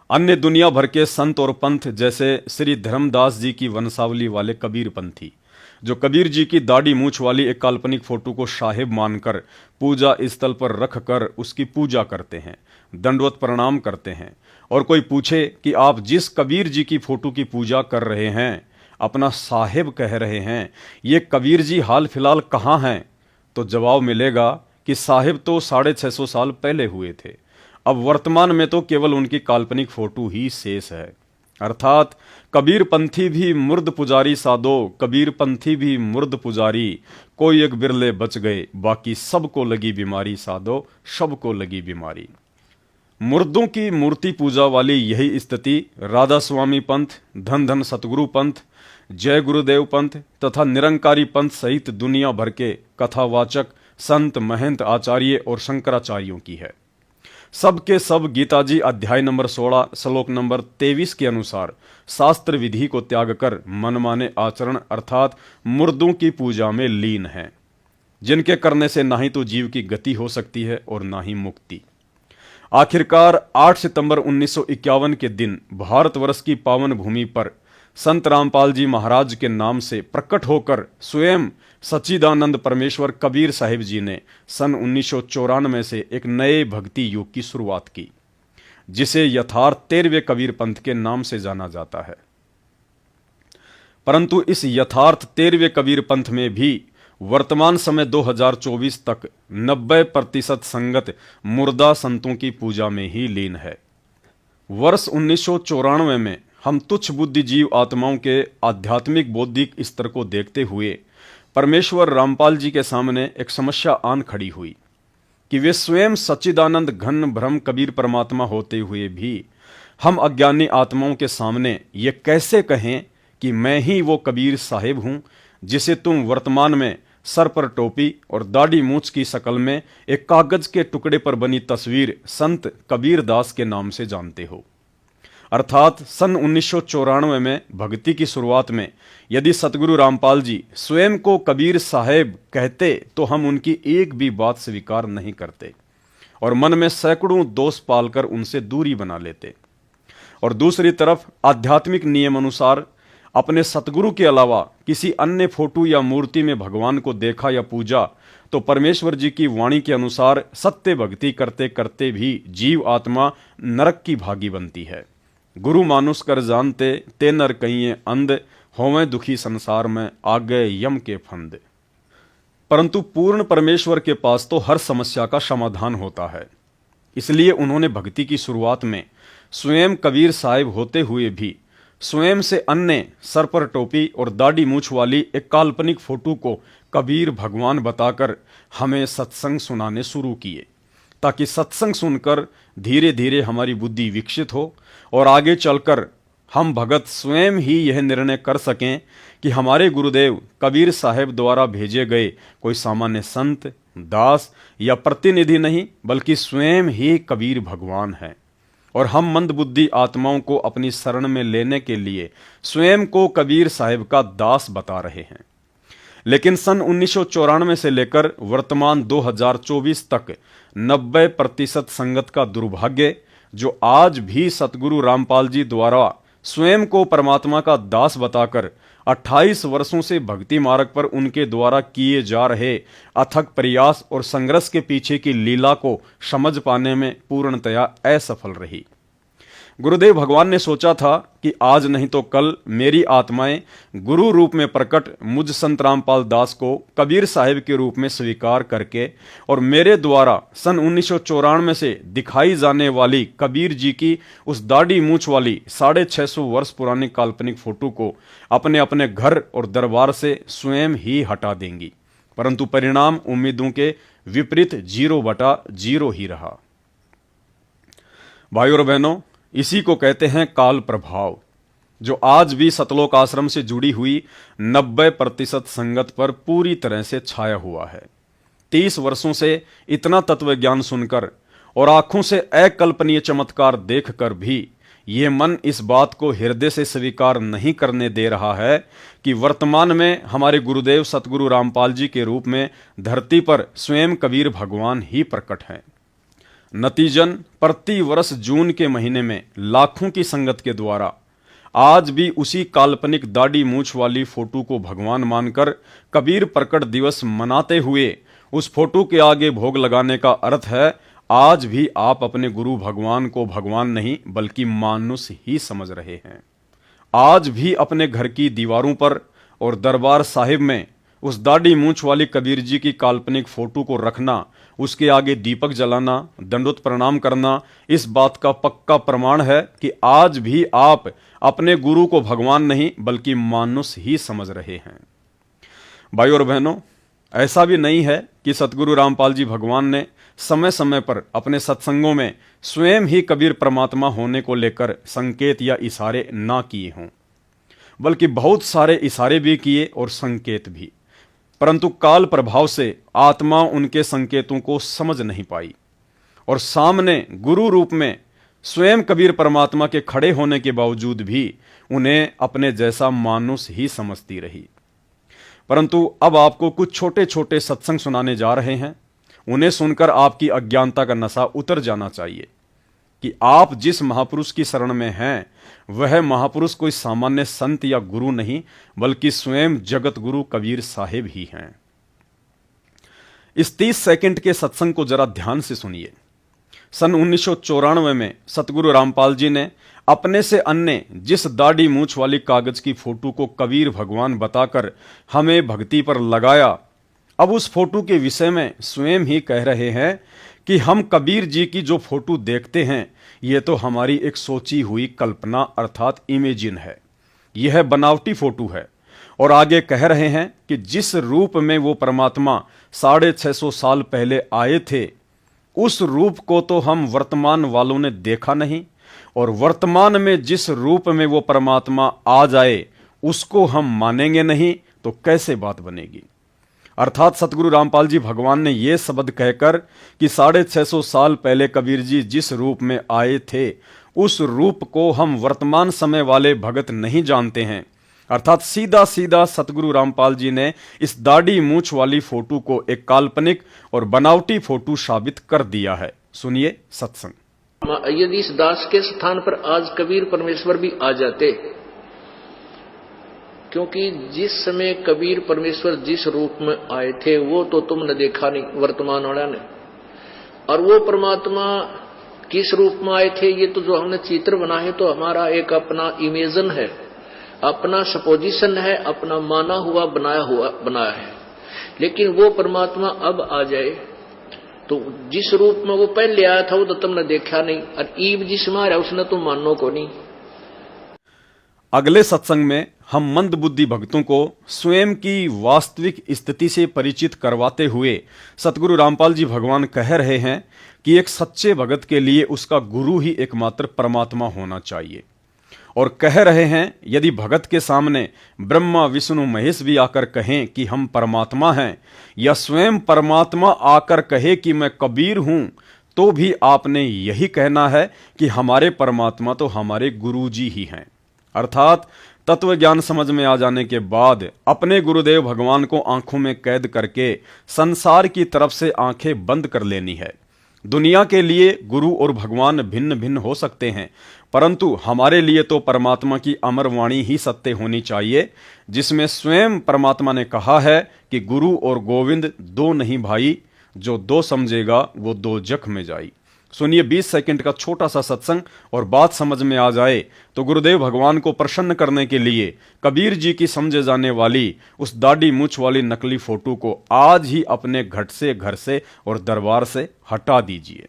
अन्य दुनिया भर के संत और पंथ जैसे श्री धर्मदास जी की वंशावली वाले कबीर पंथी, जो कबीर जी की दाढ़ी मूछ वाली एक काल्पनिक फोटो को साहिब मानकर पूजा स्थल पर रख कर उसकी पूजा करते हैं, दंडवत प्रणाम करते हैं। और कोई पूछे कि आप जिस कबीर जी की फोटो की पूजा कर रहे हैं, अपना साहिब कह रहे हैं, ये कबीर जी हाल फिलहाल कहाँ हैं? तो जवाब मिलेगा कि साहिब तो 650 साल पहले हुए थे। अब वर्तमान में तो केवल उनकी काल्पनिक फोटो ही शेष है। अर्थात कबीर पंथी भी मुर्द पुजारी साधो, कबीर पंथी भी मुर्द पुजारी, कोई एक बिरले बच गए, बाकी सबको लगी बीमारी साधो, सबको लगी बीमारी। मुर्दों की मूर्ति पूजा वाली यही स्थिति राधा स्वामी पंथ, धन धन सतगुरु पंथ, जय गुरुदेव पंथ तथा निरंकारी पंथ सहित दुनिया भर के कथावाचक संत, महंत, आचार्य और शंकराचार्यों की है। सब के सब गीता जी अध्याय नंबर 16 श्लोक नंबर 23 के अनुसार शास्त्र विधि को त्याग कर मनमाने आचरण अर्थात मुर्दों की पूजा में लीन हैं, जिनके करने से ना ही तो जीव की गति हो सकती है और ना ही मुक्ति। आखिरकार 8 सितंबर 1951 के दिन भारतवर्ष की पावन भूमि पर संत रामपाल जी महाराज के नाम से प्रकट होकर स्वयं सच्चिदानंद परमेश्वर कबीर साहिब जी ने सन 1994 से एक नए भक्ति युग की शुरुआत की, जिसे यथार्थ 13वें कबीर पंथ के नाम से जाना जाता है। परंतु इस यथार्थ 13वें कबीर पंथ में भी वर्तमान समय 2024 तक 90% संगत मुर्दा संतों की पूजा में ही लीन है। वर्ष 1994 में हम तुच्छ बुद्धिजीव आत्माओं के आध्यात्मिक बौद्धिक स्तर को देखते हुए परमेश्वर रामपाल जी के सामने एक समस्या आन खड़ी हुई कि वे स्वयं सच्चिदानंद घन ब्रह्म कबीर परमात्मा होते हुए भी हम अज्ञानी आत्माओं के सामने ये कैसे कहें कि मैं ही वो कबीर साहिब हूं जिसे तुम वर्तमान में सर पर टोपी और दाढ़ी मूछ की शक्ल में एक कागज के टुकड़े पर बनी तस्वीर संत कबीर दास के नाम से जानते हो। अर्थात सन 1994 में भक्ति की शुरुआत में यदि सतगुरु रामपाल जी स्वयं को कबीर साहेब कहते तो हम उनकी एक भी बात स्वीकार नहीं करते और मन में सैकड़ों दोष पालकर उनसे दूरी बना लेते। और दूसरी तरफ आध्यात्मिक नियम अनुसार अपने सतगुरु के अलावा किसी अन्य फोटो या मूर्ति में भगवान को देखा या पूजा तो परमेश्वर जी की वाणी के अनुसार सत्य भक्ति करते करते भी जीव आत्मा नरक की भागी बनती है। गुरु मानुष कर जानते ते नर कहिए अंध, होवें दुखी संसार में आ गए यम के फंद। परंतु पूर्ण परमेश्वर के पास तो हर समस्या का समाधान होता है, इसलिए उन्होंने भक्ति की शुरुआत में स्वयं कबीर साहिब होते हुए भी स्वयं से अन्य सर पर टोपी और दाढ़ी मूछ वाली एक काल्पनिक फोटो को कबीर भगवान बताकर हमें सत्संग सुनाने शुरू किए, ताकि सत्संग सुनकर धीरे धीरे हमारी बुद्धि विकसित हो और आगे चलकर हम भगत स्वयं ही यह निर्णय कर सकें कि हमारे गुरुदेव कबीर साहिब द्वारा भेजे गए कोई सामान्य संत, दास या प्रतिनिधि नहीं, बल्कि स्वयं ही कबीर भगवान हैं और हम मंदबुद्धि आत्माओं को अपनी शरण में लेने के लिए स्वयं को कबीर साहिब का दास बता रहे हैं। लेकिन सन 1994 से लेकर वर्तमान 2024 तक 90% संगत का दुर्भाग्य, जो आज भी सतगुरु रामपाल जी द्वारा स्वयं को परमात्मा का दास बताकर 28 वर्षों से भक्ति मार्ग पर उनके द्वारा किए जा रहे अथक प्रयास और संघर्ष के पीछे की लीला को समझ पाने में पूर्णतया असफल रही। गुरुदेव भगवान ने सोचा था कि आज नहीं तो कल मेरी आत्माएं गुरु रूप में प्रकट मुझ संत रामपाल दास को कबीर साहिब के रूप में स्वीकार करके और मेरे द्वारा सन 1994 से दिखाई जाने वाली कबीर जी की उस दाढ़ी मूछ वाली 650 वर्ष पुरानी काल्पनिक फोटो को अपने अपने घर और दरबार से स्वयं ही हटा देंगी। परंतु परिणाम उम्मीदों के विपरीत 0/0 ही रहा। भाइयों और बहनों, इसी को कहते हैं काल प्रभाव, जो आज भी सतलोक आश्रम से जुड़ी हुई 90% संगत पर पूरी तरह से छाया हुआ है। 30 वर्षों से इतना तत्व ज्ञान सुनकर और आंखों से अकल्पनीय चमत्कार देखकर भी ये मन इस बात को हृदय से स्वीकार नहीं करने दे रहा है कि वर्तमान में हमारे गुरुदेव सतगुरु रामपाल जी के रूप में धरती पर स्वयं कबीर भगवान ही प्रकट हैं। नतीजन प्रति वर्ष जून के महीने में लाखों की संगत के द्वारा आज भी उसी काल्पनिक दाढ़ी मूछ वाली फोटो को भगवान मानकर कबीर प्रकट दिवस मनाते हुए उस फोटो के आगे भोग लगाने का अर्थ है आज भी आप अपने गुरु भगवान को भगवान नहीं बल्कि मानुष ही समझ रहे हैं। आज भी अपने घर की दीवारों पर और दरबार साहिब में उस दाढ़ी मूछ वाली कबीर जी की काल्पनिक फोटो को रखना, उसके आगे दीपक जलाना, दंडोत प्रणाम करना इस बात का पक्का प्रमाण है कि आज भी आप अपने गुरु को भगवान नहीं बल्कि मानुष ही समझ रहे हैं। भाई और बहनों, ऐसा भी नहीं है कि सतगुरु रामपाल जी भगवान ने समय समय पर अपने सत्संगों में स्वयं ही कबीर परमात्मा होने को लेकर संकेत या इशारे ना किए हों, बल्कि बहुत सारे इशारे भी किए और संकेत भी, परंतु काल प्रभाव से आत्मा उनके संकेतों को समझ नहीं पाई और सामने गुरु रूप में स्वयं कबीर परमात्मा के खड़े होने के बावजूद भी उन्हें अपने जैसा मानुष ही समझती रही। परंतु अब आपको कुछ छोटे छोटे सत्संग सुनाने जा रहे हैं। उन्हें सुनकर आपकी अज्ञानता का नशा उतर जाना चाहिए कि आप जिस महापुरुष की शरण में हैं वह महापुरुष कोई सामान्य संत या गुरु नहीं बल्कि स्वयं जगत गुरु कबीर साहिब ही हैं। इस 30 सेकंड के सत्संग को जरा ध्यान से सुनिए। सन 1994 में सतगुरु रामपाल जी ने अपने से अन्य जिस दाढ़ी मूछ वाली कागज की फोटो को कबीर भगवान बताकर हमें भक्ति पर लगाया, अब उस फोटो के विषय में स्वयं ही कह रहे हैं कि हम कबीर जी की जो फोटो देखते हैं यह तो हमारी एक सोची हुई कल्पना अर्थात इमेजिन है, यह बनावटी फोटो है। और आगे कह रहे हैं कि जिस रूप में वो परमात्मा 650 साल पहले आए थे उस रूप को तो हम वर्तमान वालों ने देखा नहीं, और वर्तमान में जिस रूप में वो परमात्मा आ जाए उसको हम मानेंगे नहीं, तो कैसे बात बनेगी। अर्थात सतगुरु रामपाल जी भगवान ने ये शब्द कहकर कि 650 साल पहले कबीर जी जिस रूप में आए थे उस रूप को हम वर्तमान समय वाले भगत नहीं जानते हैं। अर्थात सीधा सीधा सतगुरु रामपाल जी ने इस दाढ़ी मूछ वाली फोटो को एक काल्पनिक और बनावटी फोटो साबित कर दिया है। सुनिए सत्संग। यदि इस दास के स्थान पर आज कबीर परमेश्वर भी आ जाते, क्योंकि जिस समय कबीर परमेश्वर जिस रूप में आए थे वो तो तुमने देखा नहीं वर्तमान वाला ने, और वो परमात्मा किस रूप में आए थे ये तो जो हमने चित्र बना है तो हमारा एक अपना इमेजन है, अपना सपोजिशन है, अपना माना हुआ बनाया है। लेकिन वो परमात्मा अब आ जाए तो जिस रूप में वो पहले आया था वो तो तुमने देखा नहीं, और ईब जिसमें आ रहा उसने तुम मानो को नहीं। अगले सत्संग में हम मंद बुद्धि भक्तों को स्वयं की वास्तविक स्थिति से परिचित करवाते हुए सतगुरु रामपाल जी भगवान कह रहे हैं कि एक सच्चे भगत के लिए उसका गुरु ही एकमात्र परमात्मा होना चाहिए, और कह रहे हैं यदि भगत के सामने ब्रह्मा विष्णु महेश भी आकर कहें कि हम परमात्मा हैं, या स्वयं परमात्मा आकर कहे कि मैं कबीर हूं, तो भी आपने यही कहना है कि हमारे परमात्मा तो हमारे गुरुजी ही हैं। अर्थात तत्व ज्ञान समझ में आ जाने के बाद अपने गुरुदेव भगवान को आंखों में कैद करके संसार की तरफ से आंखें बंद कर लेनी है। दुनिया के लिए गुरु और भगवान भिन्न भिन्न हो सकते हैं, परंतु हमारे लिए तो परमात्मा की अमर वाणी ही सत्य होनी चाहिए, जिसमें स्वयं परमात्मा ने कहा है कि गुरु और गोविंद दो नहीं भाई, जो दो समझेगा वो दो जख में जाई। सुनिए 20 सेकंड का छोटा सा सत्संग, और बात समझ में आ जाए तो गुरुदेव भगवान को प्रसन्न करने के लिए कबीर जी की समझे जाने वाली उस दाढ़ी मूछ वाली नकली फोटो को आज ही अपने घर से और दरबार से हटा दीजिए।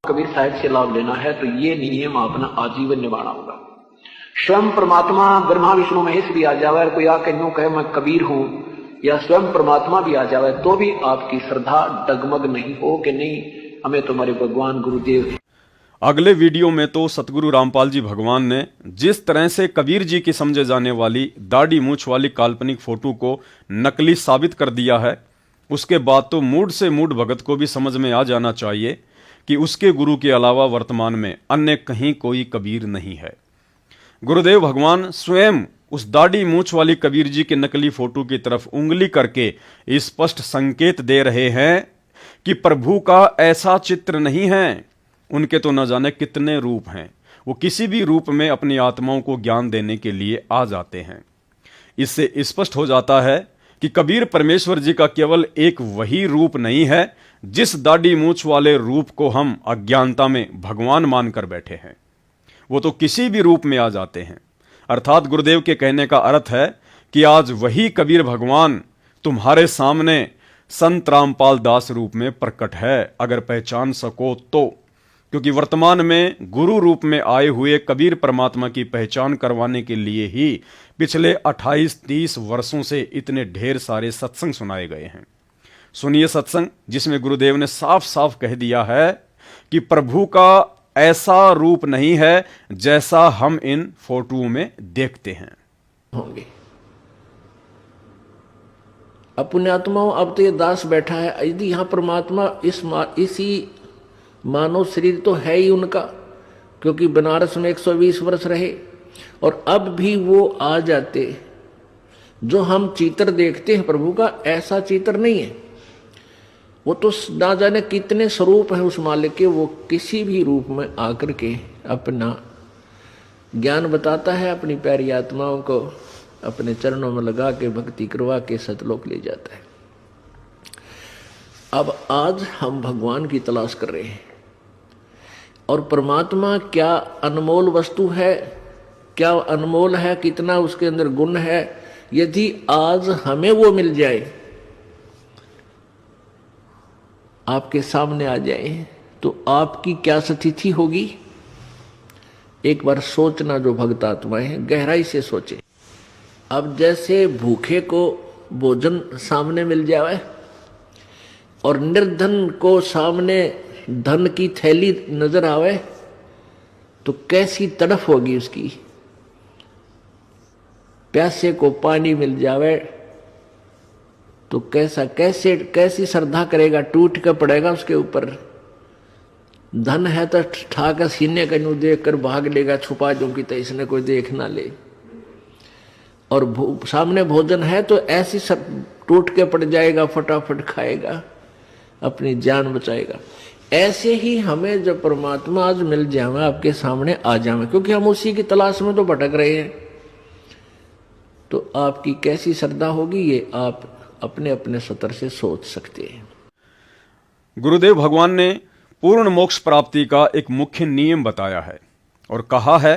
कबीर साहिब से लाभ लेना है तो ये नियम अपना आजीवन निभाना होगा। स्वयं परमात्मा ब्रह्मा विष्णु महेश भी आ जावे, कोई आके यूं कहे मैं कबीर हूं, या स्वयं परमात्मा भी आ जावे, तो भी आपकी श्रद्धा डगमग नहीं हो कि नहीं हमें तुम्हारे भगवान गुरुदेव। अगले वीडियो में तो सतगुरु रामपाल जी भगवान ने जिस तरह से कबीर जी की समझे जाने वाली दाढ़ी मूछ वाली काल्पनिक फोटो को नकली साबित कर दिया है, उसके बाद तो मूड से मूड भगत को भी समझ में आ जाना चाहिए कि उसके गुरु के अलावा वर्तमान में अन्य कहीं कोई कबीर नहीं है। गुरुदेव भगवान स्वयं उस दाढ़ी मूछ वाली कबीर जी के नकली फोटो की तरफ उंगली करके स्पष्ट संकेत दे रहे हैं कि प्रभु का ऐसा चित्र नहीं है। उनके तो न जाने कितने रूप हैं, वो किसी भी रूप में अपनी आत्माओं को ज्ञान देने के लिए आ जाते हैं। इससे स्पष्ट हो जाता है कि कबीर परमेश्वर जी का केवल एक वही रूप नहीं है जिस दाढ़ी मूछ वाले रूप को हम अज्ञानता में भगवान मानकर बैठे हैं। वो तो किसी भी रूप में आ जाते हैं। अर्थात गुरुदेव के कहने का अर्थ है कि आज वही कबीर भगवान तुम्हारे सामने संत रामपाल दास रूप में प्रकट है, अगर पहचान सको तो। क्योंकि वर्तमान में गुरु रूप में आए हुए कबीर परमात्मा की पहचान करवाने के लिए ही पिछले 28-30 वर्षों से इतने ढेर सारे सत्संग सुनाए गए हैं। सुनिए सत्संग जिसमें गुरुदेव ने साफ साफ कह दिया है कि प्रभु का ऐसा रूप नहीं है जैसा हम इन फोटो में देखते हैं। होंगे अपने आत्माओं, अब तो ये दास बैठा है, यदि यहाँ परमात्मा इसी मानव शरीर तो है ही उनका, क्योंकि बनारस में 120 वर्ष रहे, और अब भी वो आ जाते। जो हम चित्र देखते हैं प्रभु का, ऐसा चित्र नहीं है। वो तो ना जाने कितने स्वरूप है उस मालिक के, वो किसी भी रूप में आकर के अपना ज्ञान बताता है, अपनी प्यारी आत्माओं को अपने चरणों में लगा के भक्ति करवा के सतलोक ले जाता है। अब आज हम भगवान की तलाश कर रहे हैं, और परमात्मा क्या अनमोल वस्तु है, क्या अनमोल है, कितना उसके अंदर गुण है। यदि आज हमें वो मिल जाए, आपके सामने आ जाए, तो आपकी क्या स्थिति होगी। एक बार सोचना, जो भक्त आत्माएं हैं गहराई से सोचे। अब जैसे भूखे को भोजन सामने मिल जाए और निर्धन को सामने धन की थैली नजर आवे, तो कैसी तड़फ होगी उसकी। प्यासे को पानी मिल जावे तो कैसी श्रद्धा करेगा, टूट कर पड़ेगा उसके ऊपर। धन है तो ठाकर सीने का यूं देख कर भाग लेगा, छुपा जो कि तो इसने कोई देख ना ले। और सामने भोजन है तो ऐसी सब टूट के पड़ जाएगा, फटाफट खाएगा, अपनी जान बचाएगा। ऐसे ही हमें जब परमात्मा आज मिल जाए, आपके सामने आ जाए, क्योंकि हम उसी की तलाश में तो भटक रहे हैं, तो आपकी कैसी श्रद्धा होगी, ये आप अपने अपने स्तर से सोच सकते हैं। गुरुदेव भगवान ने पूर्ण मोक्ष प्राप्ति का एक मुख्य नियम बताया है और कहा है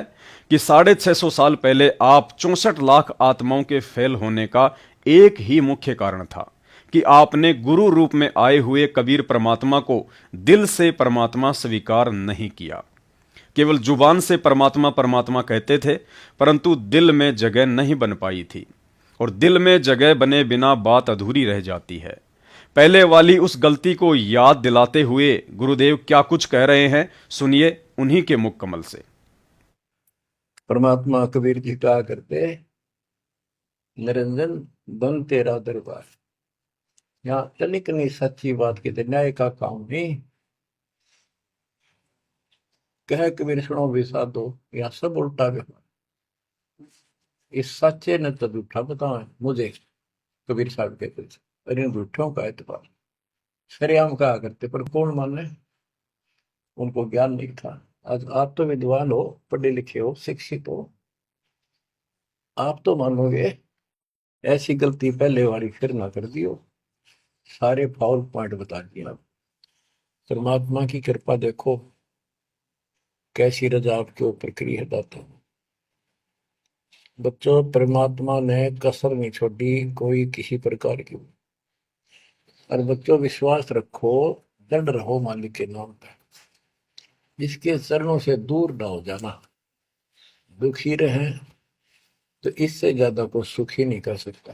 कि 650 साल पहले आप 64 लाख आत्माओं के फेल होने का एक ही मुख्य कारण था कि आपने गुरु रूप में आए हुए कबीर परमात्मा को दिल से परमात्मा स्वीकार नहीं किया। केवल जुबान से परमात्मा परमात्मा कहते थे, परंतु दिल में जगह नहीं बन पाई थी, और दिल में जगह बने बिना बात अधूरी रह जाती है। पहले वाली उस गलती को याद दिलाते हुए गुरुदेव क्या कुछ कह रहे हैं, सुनिए उन्हीं के मुख कमल से। परमात्मा कबीर जी कहा करते, निरंजन बन तेरा दरबार। यहाँ तनिक नहीं सच्ची बात कहते, न्याय का काम नहीं। कह कबीर सुनो भी साधो, यहाँ सब उल्टा व्यवहार। इस सच्चे ने तो झूठा बताओ मुझे, कबीर साहब कहते थे, अरे झूठों का एतबार। सरेआम कहा करते, पर कौन माने, उनको ज्ञान नहीं था। आज आप तो विद्वान हो, पढ़े लिखे हो, शिक्षित हो, आप तो मानोगे ऐसी गलती पहले वाली फिर ना कर दियो। सारे फाउल पॉइंट बता दिए। आप परमात्मा की कृपा देखो कैसी रजा आपके ऊपर करी है दाता। बच्चों, परमात्मा ने कसर नहीं छोड़ी कोई किसी प्रकार की। और बच्चों विश्वास रखो, दृढ़ रहो मालिक के नाम पर। इसके चरणों से दूर ना हो जाना। दुखी रहे तो इससे ज्यादा कोई सुखी नहीं कर सकता।